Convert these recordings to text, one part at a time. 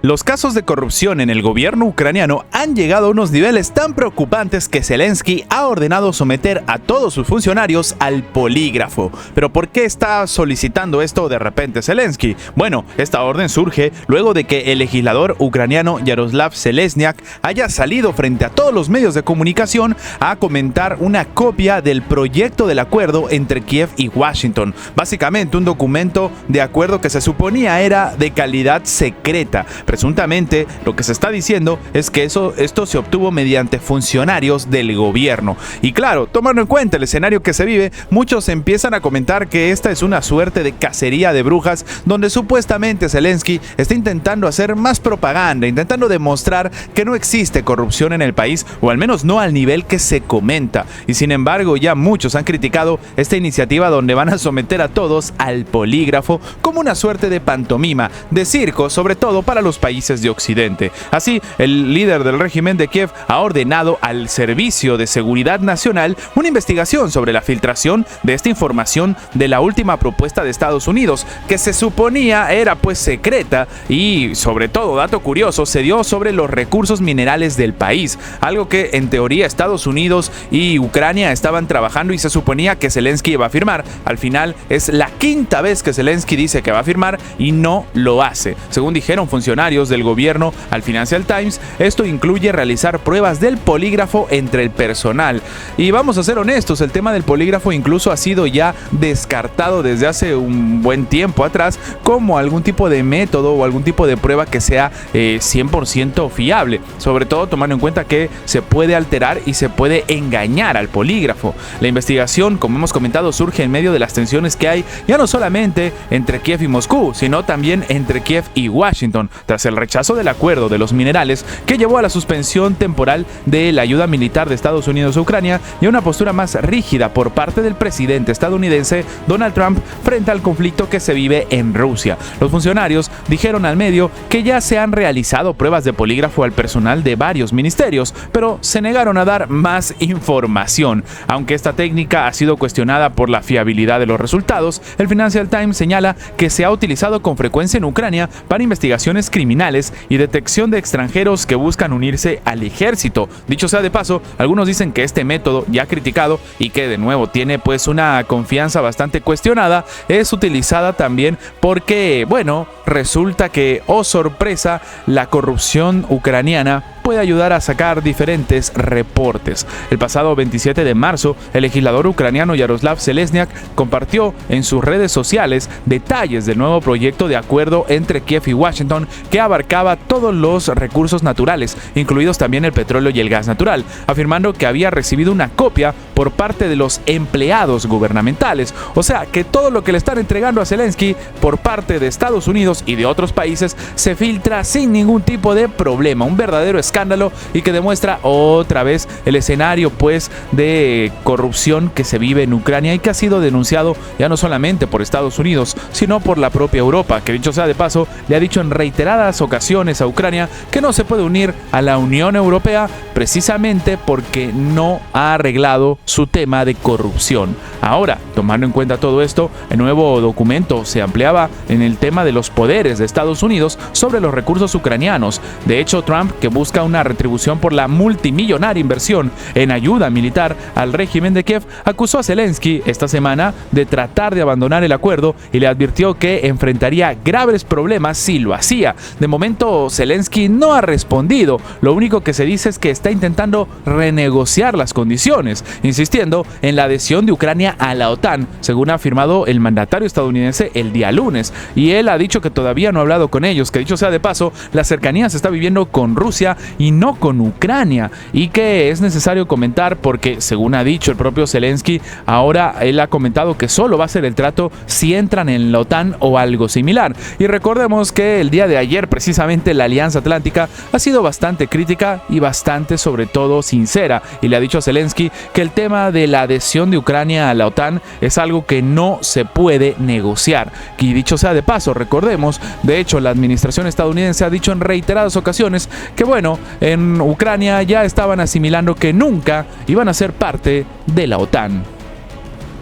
Los casos de corrupción en el gobierno ucraniano han llegado a unos niveles tan preocupantes que Zelensky ha ordenado someter a todos sus funcionarios al polígrafo. ¿Pero por qué está solicitando esto de repente Zelensky? Bueno, esta orden surge luego de que el legislador ucraniano Yaroslav Zelezniak haya salido frente a todos los medios de comunicación a comentar una copia del proyecto del acuerdo entre Kiev y Washington. Básicamente un documento de acuerdo que se suponía era de calidad secreta. Presuntamente, lo que se está diciendo es que esto se obtuvo mediante funcionarios del gobierno. Y claro, tomando en cuenta el escenario que se vive, muchos empiezan a comentar que esta es una suerte de cacería de brujas, donde supuestamente Zelensky está intentando hacer más propaganda, intentando demostrar que no existe corrupción en el país, o al menos no al nivel que se comenta. Y sin embargo, ya muchos han criticado esta iniciativa donde van a someter a todos al polígrafo como una suerte de pantomima, de circo, sobre todo para los países de Occidente. Así, el líder del régimen de Kiev ha ordenado al Servicio de Seguridad Nacional una investigación sobre la filtración de esta información de la última propuesta de Estados Unidos, que se suponía era pues secreta y, sobre todo, dato curioso, se dio sobre los recursos minerales del país, algo que en teoría Estados Unidos y Ucrania estaban trabajando y se suponía que Zelensky iba a firmar. Al final es la quinta vez que Zelensky dice que va a firmar y no lo hace. Según dijeron funcionarios del gobierno al Financial Times, esto incluye realizar pruebas del polígrafo entre el personal. Y vamos a ser honestos, el tema del polígrafo incluso ha sido ya descartado desde hace un buen tiempo atrás como algún tipo de método o algún tipo de prueba que sea 100% fiable, sobre todo tomando en cuenta que se puede alterar y se puede engañar al polígrafo. La investigación, como hemos comentado, surge en medio de las tensiones que hay ya no solamente entre Kiev y Moscú, sino también entre Kiev y Washington, tras el rechazo del acuerdo de los minerales que llevó a la suspensión temporal de la ayuda militar de Estados Unidos a Ucrania y a una postura más rígida por parte del presidente estadounidense Donald Trump frente al conflicto que se vive en Rusia. Los funcionarios dijeron al medio que ya se han realizado pruebas de polígrafo al personal de varios ministerios, pero se negaron a dar más información. Aunque esta técnica ha sido cuestionada por la fiabilidad de los resultados, el Financial Times señala que se ha utilizado con frecuencia en Ucrania para investigaciones criminales y detección de extranjeros que buscan unirse al ejército. Dicho sea de paso, algunos dicen que este método, ya criticado y que de nuevo tiene pues una confianza bastante cuestionada, es utilizada también porque, bueno, resulta que, oh sorpresa, la corrupción ucraniana puede ayudar a sacar diferentes reportes. El pasado 27 de marzo, el legislador ucraniano Yaroslav Zelezniak compartió en sus redes sociales detalles del nuevo proyecto de acuerdo entre Kiev y Washington que abarcaba todos los recursos naturales, incluidos también el petróleo y el gas natural, afirmando que había recibido una copia por parte de los empleados gubernamentales. O sea, que todo lo que le están entregando a Zelensky por parte de Estados Unidos y de otros países se filtra sin ningún tipo de problema. Un verdadero escándalo y que demuestra otra vez el escenario pues de corrupción que se vive en Ucrania y que ha sido denunciado ya no solamente por Estados Unidos, sino por la propia Europa, que dicho sea de paso, le ha dicho en reiteradas ocasiones a Ucrania que no se puede unir a la Unión Europea precisamente porque no ha arreglado su tema de corrupción. Ahora, tomando en cuenta todo esto, el nuevo documento se ampliaba en el tema de los poderes de Estados Unidos sobre los recursos ucranianos. De hecho, Trump, que busca una retribución por la multimillonaria inversión en ayuda militar al régimen de Kiev, acusó a Zelensky esta semana de tratar de abandonar el acuerdo y le advirtió que enfrentaría graves problemas si lo hacía. De momento, Zelensky no ha respondido. Lo único que se dice es que está intentando renegociar las condiciones, insistiendo en la adhesión de Ucrania a la OTAN, según ha afirmado el mandatario estadounidense el día lunes. Y él ha dicho que todavía no ha hablado con ellos, que dicho sea de paso, la cercanía se está viviendo con Rusia y no con Ucrania, y que es necesario comentar porque, según ha dicho el propio Zelensky, ahora él ha comentado que solo va a ser el trato si entran en la OTAN o algo similar. Y recordemos que el día de ayer precisamente la Alianza Atlántica ha sido bastante crítica y bastante sobre todo sincera, y le ha dicho a Zelensky que el tema de la adhesión de Ucrania a la OTAN es algo que no se puede negociar. Y dicho sea de paso, recordemos, de hecho la administración estadounidense ha dicho en reiteradas ocasiones que bueno, en Ucrania ya estaban asimilando que nunca iban a ser parte de la OTAN.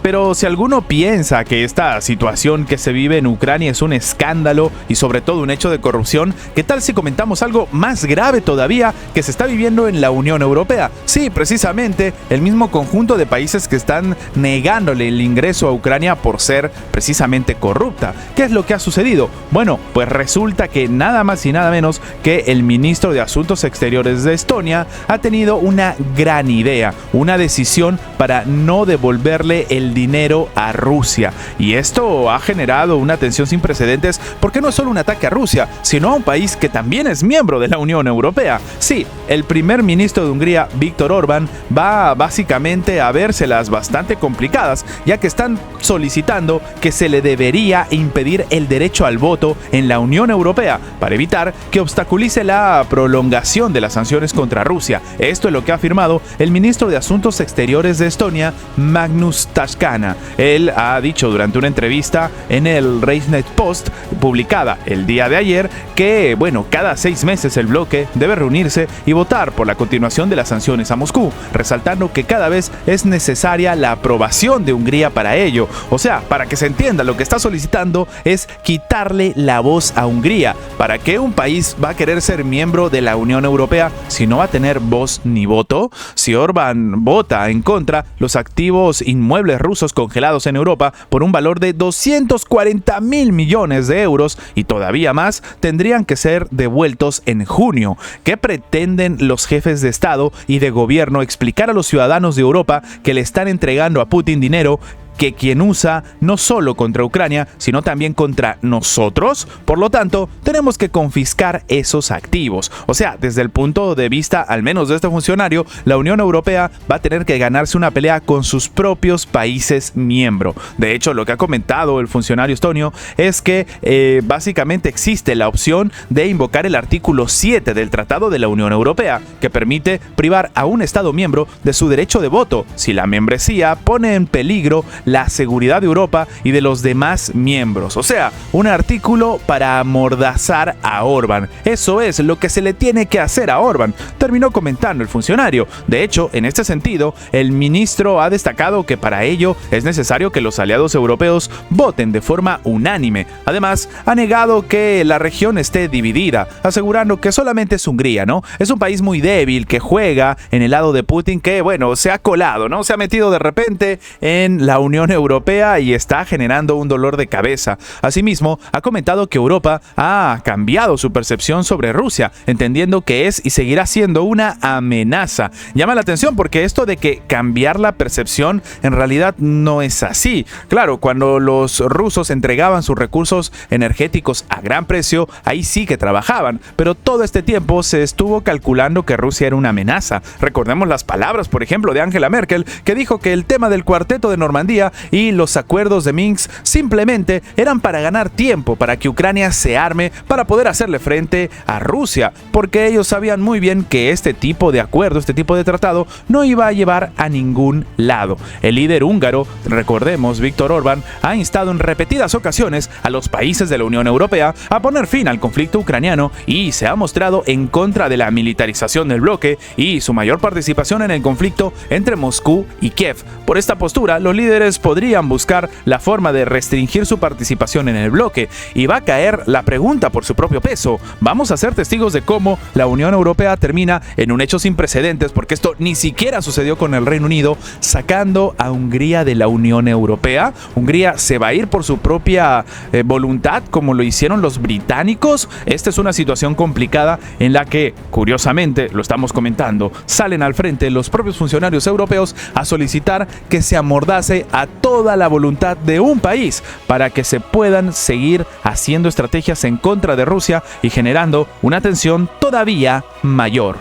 Pero si alguno piensa que esta situación que se vive en Ucrania es un escándalo y sobre todo un hecho de corrupción, ¿qué tal si comentamos algo más grave todavía que se está viviendo en la Unión Europea? Sí, precisamente el mismo conjunto de países que están negándole el ingreso a Ucrania por ser precisamente corrupta. ¿Qué es lo que ha sucedido? Bueno, pues resulta que nada más y nada menos que el ministro de Asuntos Exteriores de Estonia ha tenido una gran idea, una decisión para no devolverle el dinero a Rusia. Y esto ha generado una tensión sin precedentes porque no es solo un ataque a Rusia, sino a un país que también es miembro de la Unión Europea. Sí, el primer ministro de Hungría, Viktor Orbán, va básicamente a vérselas bastante complicadas, ya que están solicitando que se le debería impedir el derecho al voto en la Unión Europea para evitar que obstaculice la prolongación de las sanciones contra Rusia. Esto es lo que ha afirmado el ministro de Asuntos Exteriores de Estonia, Magnus Tascana. Él ha dicho durante una entrevista en el Reisnet Post, publicada el día de ayer, que, cada 6 meses el bloque debe reunirse y votar por la continuación de las sanciones a Moscú, resaltando que cada vez es necesaria la aprobación de Hungría para ello. O sea, para que se entienda, lo que está solicitando es quitarle la voz a Hungría. ¿Para qué un país va a querer ser miembro de la Unión Europea si no va a tener voz ni voto? Si Orbán vota en contra, los activos inmuebles rusos congelados en Europa por un valor de 240.000 millones de euros y todavía más tendrían que ser devueltos en junio. ¿Qué pretenden los jefes de Estado y de gobierno explicar a los ciudadanos de Europa que le están entregando a Putin dinero que quien usa no solo contra Ucrania, sino también contra nosotros? Por lo tanto, tenemos que confiscar esos activos. O sea, desde el punto de vista, al menos de este funcionario, la Unión Europea va a tener que ganarse una pelea con sus propios países miembros. De hecho, lo que ha comentado el funcionario estonio es que básicamente existe la opción de invocar el artículo 7 del Tratado de la Unión Europea, que permite privar a un Estado miembro de su derecho de voto si la membresía pone en peligro la seguridad de Europa y de los demás miembros. O sea, un artículo para amordazar a Orbán. Eso es lo que se le tiene que hacer a Orbán, terminó comentando el funcionario. De hecho, en este sentido, el ministro ha destacado que para ello es necesario que los aliados europeos voten de forma unánime. Además, ha negado que la región esté dividida, asegurando que solamente es Hungría, ¿no? Es un país muy débil que juega en el lado de Putin, que se ha colado, ¿no? Se ha metido de repente en la Unión Europea y está generando un dolor de cabeza. Asimismo, ha comentado que Europa ha cambiado su percepción sobre Rusia, entendiendo que es y seguirá siendo una amenaza. Llama la atención porque esto de que cambiar la percepción en realidad no es así. Claro, cuando los rusos entregaban sus recursos energéticos a gran precio, ahí sí que trabajaban, pero todo este tiempo se estuvo calculando que Rusia era una amenaza. Recordemos las palabras, por ejemplo, de Angela Merkel, que dijo que el tema del cuarteto de Normandía y los acuerdos de Minsk simplemente eran para ganar tiempo, para que Ucrania se arme para poder hacerle frente a Rusia, porque ellos sabían muy bien que este tipo de acuerdo, este tipo de tratado no iba a llevar a ningún lado. El líder húngaro, recordemos, Viktor Orbán, ha instado en repetidas ocasiones a los países de la Unión Europea a poner fin al conflicto ucraniano y se ha mostrado en contra de la militarización del bloque y su mayor participación en el conflicto entre Moscú y Kiev. Por esta postura, los líderes podrían buscar la forma de restringir su participación en el bloque, y va a caer la pregunta por su propio peso. Vamos a ser testigos de cómo la Unión Europea termina en un hecho sin precedentes, porque esto ni siquiera sucedió con el Reino Unido, sacando a Hungría de la Unión Europea. Hungría se va a ir por su propia voluntad, como lo hicieron los británicos. Esta es una situación complicada en la que, curiosamente, lo estamos comentando, salen al frente los propios funcionarios europeos a solicitar que se amordace a toda la voluntad de un país para que se puedan seguir haciendo estrategias en contra de Rusia y generando una tensión todavía mayor.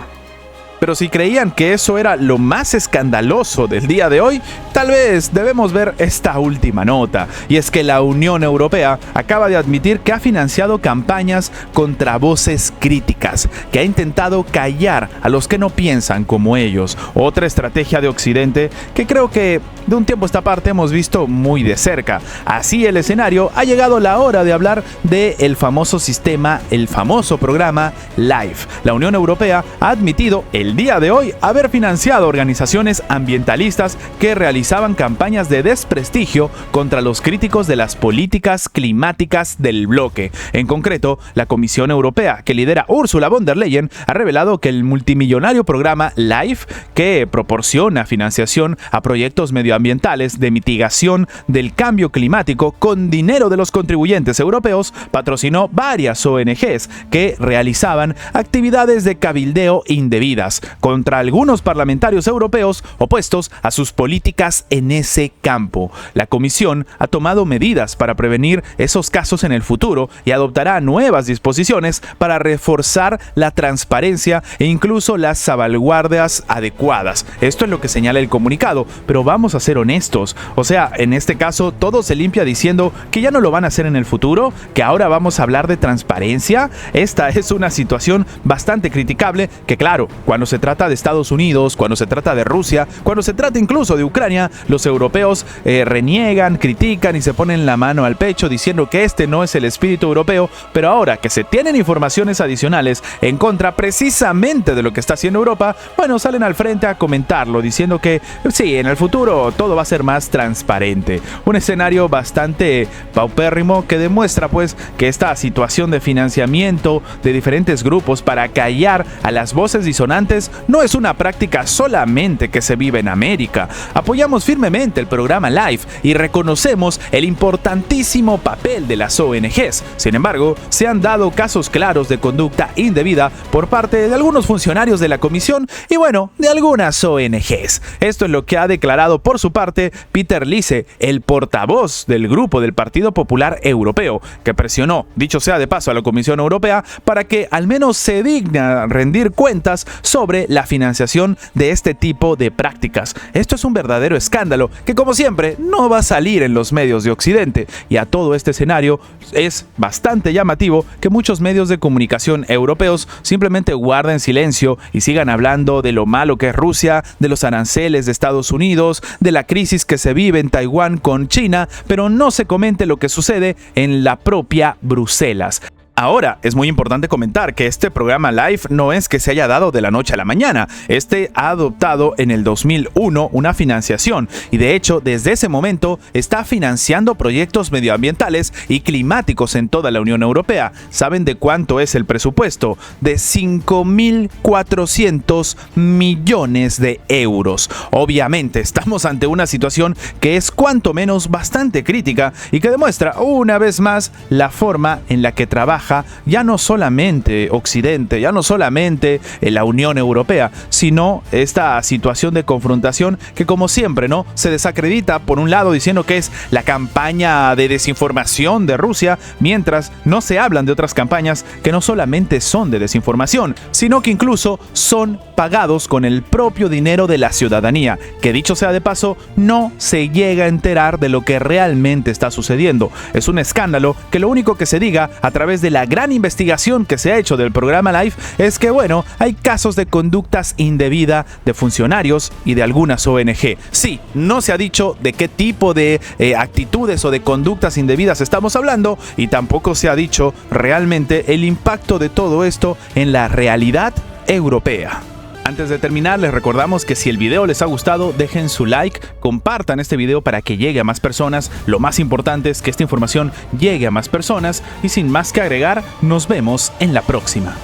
Pero si creían que eso era lo más escandaloso del día de hoy, tal vez debemos ver esta última nota. Y es que la Unión Europea acaba de admitir que ha financiado campañas contra voces críticas, que ha intentado callar a los que no piensan como ellos. Otra estrategia de Occidente que creo que de un tiempo a esta parte hemos visto muy de cerca. Así el escenario, ha llegado la hora de hablar del famoso sistema, el famoso programa LIFE. La Unión Europea ha admitido el día de hoy haber financiado organizaciones ambientalistas que realizaban campañas de desprestigio contra los críticos de las políticas climáticas del bloque. En concreto, la Comisión Europea, que lidera Ursula von der Leyen, ha revelado que el multimillonario programa LIFE, que proporciona financiación a proyectos medioambientales de mitigación del cambio climático con dinero de los contribuyentes europeos, patrocinó varias ONGs que realizaban actividades de cabildeo indebidas contra algunos parlamentarios europeos opuestos a sus políticas en ese campo. La Comisión ha tomado medidas para prevenir esos casos en el futuro y adoptará nuevas disposiciones para reforzar la transparencia e incluso las salvaguardias adecuadas. Esto es lo que señala el comunicado, pero vamos a ser honestos. O sea, en este caso todo se limpia diciendo que ya no lo van a hacer en el futuro, que ahora vamos a hablar de transparencia. Esta es una situación bastante criticable que, claro, cuando se trata de Estados Unidos, cuando se trata de Rusia, cuando se trata incluso de Ucrania, los europeos reniegan, critican y se ponen la mano al pecho diciendo que este no es el espíritu europeo, pero ahora que se tienen informaciones adicionales en contra precisamente de lo que está haciendo Europa, bueno, salen al frente a comentarlo, diciendo que sí, en el futuro todo va a ser más transparente. Un escenario bastante paupérrimo que demuestra pues que esta situación de financiamiento de diferentes grupos para callar a las voces disonantes no es una práctica solamente que se vive en América. Apoyamos firmemente el programa LIFE y reconocemos el importantísimo papel de las ONGs. Sin embargo, se han dado casos claros de conducta indebida por parte de algunos funcionarios de la Comisión y bueno, de algunas ONGs. Esto es lo que ha declarado por su parte Peter Liese, el portavoz del grupo del Partido Popular Europeo, que presionó, dicho sea de paso, a la Comisión Europea para que al menos se digna rendir cuentas sobre la financiación de este tipo de prácticas. Esto es un verdadero escándalo que, como siempre, no va a salir en los medios de Occidente, y a todo este escenario es bastante llamativo que muchos medios de comunicación europeos simplemente guarden silencio y sigan hablando de lo malo que es Rusia, de los aranceles de Estados Unidos, de la crisis que se vive en Taiwán con China, pero no se comente lo que sucede en la propia Bruselas. Ahora, es muy importante comentar que este programa LIFE no es que se haya dado de la noche a la mañana. Este ha adoptado en el 2001 una financiación y de hecho desde ese momento está financiando proyectos medioambientales y climáticos en toda la Unión Europea. ¿Saben de cuánto es el presupuesto? De 5.400 millones de euros. Obviamente estamos ante una situación que es cuanto menos bastante crítica y que demuestra una vez más la forma en la que trabaja ya no solamente Occidente, ya no solamente la Unión Europea, sino esta situación de confrontación que, como siempre, ¿no?, se desacredita por un lado diciendo que es la campaña de desinformación de Rusia, mientras no se hablan de otras campañas que no solamente son de desinformación, sino que incluso son pagados con el propio dinero de la ciudadanía, que dicho sea de paso, no se llega a enterar de lo que realmente está sucediendo. Es un escándalo que lo único que se diga a través de la gran investigación que se ha hecho del programa LIFE es que, bueno, hay casos de conductas indebida de funcionarios y de algunas ONG. Sí, no se ha dicho de qué tipo de actitudes o de conductas indebidas estamos hablando y tampoco se ha dicho realmente el impacto de todo esto en la realidad europea. Antes de terminar, les recordamos que si el video les ha gustado, dejen su like, compartan este video para que llegue a más personas. Lo más importante es que esta información llegue a más personas y sin más que agregar, nos vemos en la próxima.